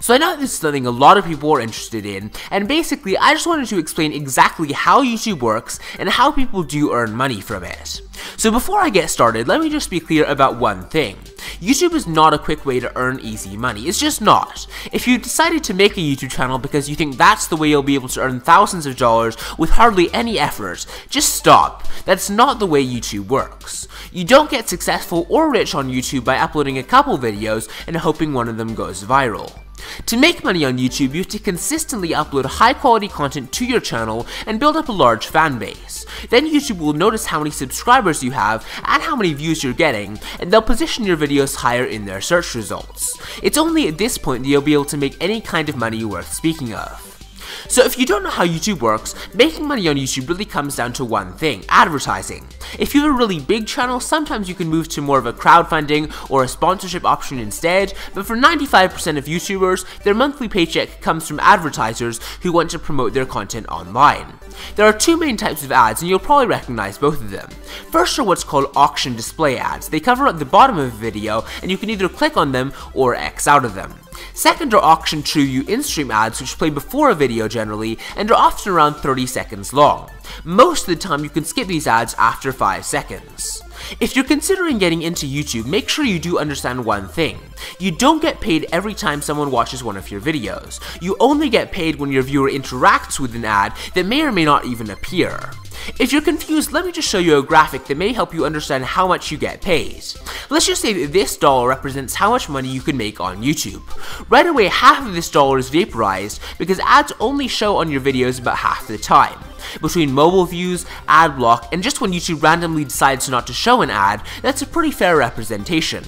So I know this is something a lot of people are interested in, and basically I just wanted to explain exactly how YouTube works and how people do earn money from it. So before I get started, let me just be clear about one thing. YouTube is not a quick way to earn easy money, it's just not. If you decided to make a YouTube channel because you think that's the way you'll be able to earn thousands of dollars with hardly any effort, just stop. That's not the way YouTube works. You don't get successful or rich on YouTube by uploading a couple videos and hoping one of them goes viral. To make money on YouTube, you have to consistently upload high quality content to your channel and build up a large fan base. Then YouTube will notice how many subscribers you have and how many views you're getting, and they'll position your videos higher in their search results. It's only at this point that you'll be able to make any kind of money worth speaking of. So if you don't know how YouTube works, making money on YouTube really comes down to one thing: advertising. If you have a really big channel, sometimes you can move to more of a crowdfunding or a sponsorship option instead, but for 95% of YouTubers, their monthly paycheck comes from advertisers who want to promote their content online. There are two main types of ads, and you'll probably recognize both of them. First are what's called auction display ads. They cover at the bottom of a video, and you can either click on them or X out of them. Second are auction true view in-stream ads, which play before a video generally, and are often around 30 seconds long. Most of the time you can skip these ads after 5 seconds. If you're considering getting into YouTube, make sure you do understand one thing. You don't get paid every time someone watches one of your videos. You only get paid when your viewer interacts with an ad that may or may not even appear. If you're confused, let me just show you a graphic that may help you understand how much you get paid. Let's just say that this dollar represents how much money you can make on YouTube. Right away, half of this dollar is vaporized because ads only show on your videos about half the time. Between mobile views, ad block, and just when YouTube randomly decides not to show an ad, that's a pretty fair representation.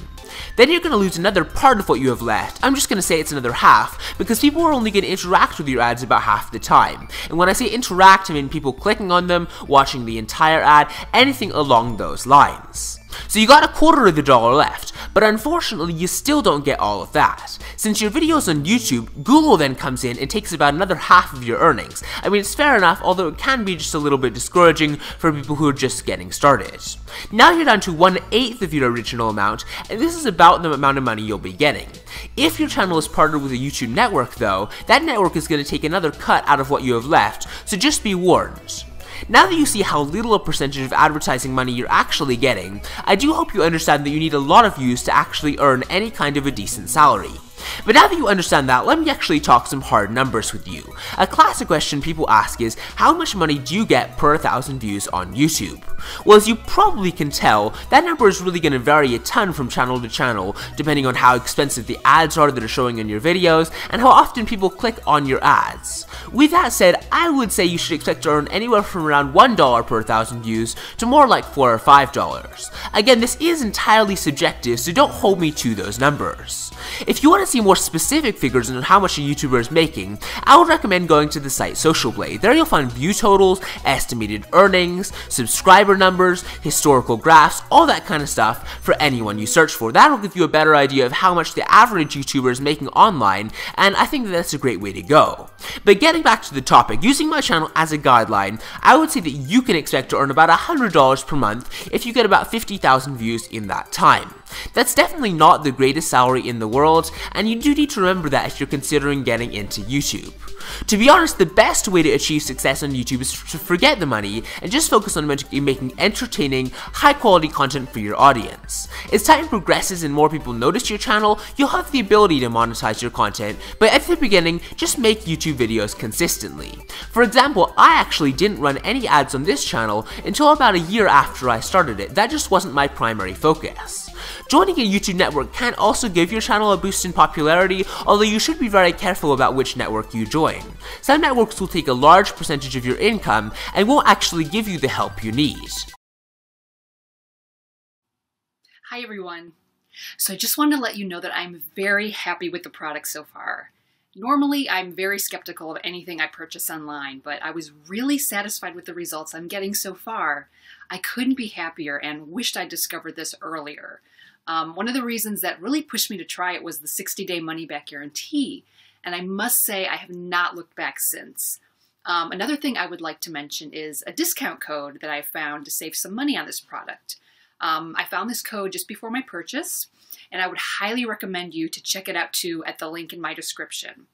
Then you're going to lose another part of what you have left. I'm just going to say it's another half, because people are only going to interact with your ads about half the time. And when I say interact, I mean people clicking on them, watching the entire ad, anything along those lines. So you got a quarter of the dollar left, but unfortunately you still don't get all of that. Since your video's on YouTube, Google then comes in and takes about another half of your earnings. I mean, it's fair enough, although it can be just a little bit discouraging for people who are just getting started. Now you're down to 1/8 of your original amount, and this is about the amount of money you'll be getting. If your channel is partnered with a YouTube network though, that network is going to take another cut out of what you have left, so just be warned. Now that you see how little a percentage of advertising money you're actually getting, I do hope you understand that you need a lot of views to actually earn any kind of a decent salary. But now that you understand that, let me actually talk some hard numbers with you. A classic question people ask is, how much money do you get per 1,000 views on YouTube? Well, as you probably can tell, that number is really going to vary a ton from channel to channel, depending on how expensive the ads are that are showing in your videos, and how often people click on your ads. With that said, I would say you should expect to earn anywhere from around $1 per 1,000 views to more like $4 or $5. Again, this is entirely subjective, so don't hold me to those numbers. If you want to see more specific figures on how much a YouTuber is making, I would recommend going to the site Social Blade. There you'll find view totals, estimated earnings, subscriber numbers, historical graphs, all that kind of stuff for anyone you search for. That'll give you a better idea of how much the average YouTuber is making online, and I think that's a great way to go. But getting back to the topic, using my channel as a guideline, I would say that you can expect to earn about $100 per month if you get about 50,000 views in that time. That's definitely not the greatest salary in the world, and you do need to remember that if you're considering getting into YouTube. To be honest, the best way to achieve success on YouTube is to forget the money and just focus on making entertaining, high-quality content for your audience. As time progresses and more people notice your channel, you'll have the ability to monetize your content, but at the beginning, just make YouTube videos consistently. For example, I actually didn't run any ads on this channel until about a year after I started it. That just wasn't my primary focus. Joining a YouTube network can also give your channel a boost in popularity, although you should be very careful about which network you join. Some networks will take a large percentage of your income and won't actually give you the help you need. Hi everyone. So I just wanted to let you know that I'm very happy with the product so far. Normally, I'm very skeptical of anything I purchase online, but I was really satisfied with the results I'm getting so far. I couldn't be happier and wished I'd discovered this earlier. One of the reasons that really pushed me to try it was the 60-day money-back guarantee, and I must say I have not looked back since. Another thing I would like to mention is a discount code that I found to save some money on this product. I found this code just before my purchase, and I would highly recommend you to check it out too at the link in my description.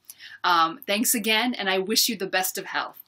Thanks again, and I wish you the best of health.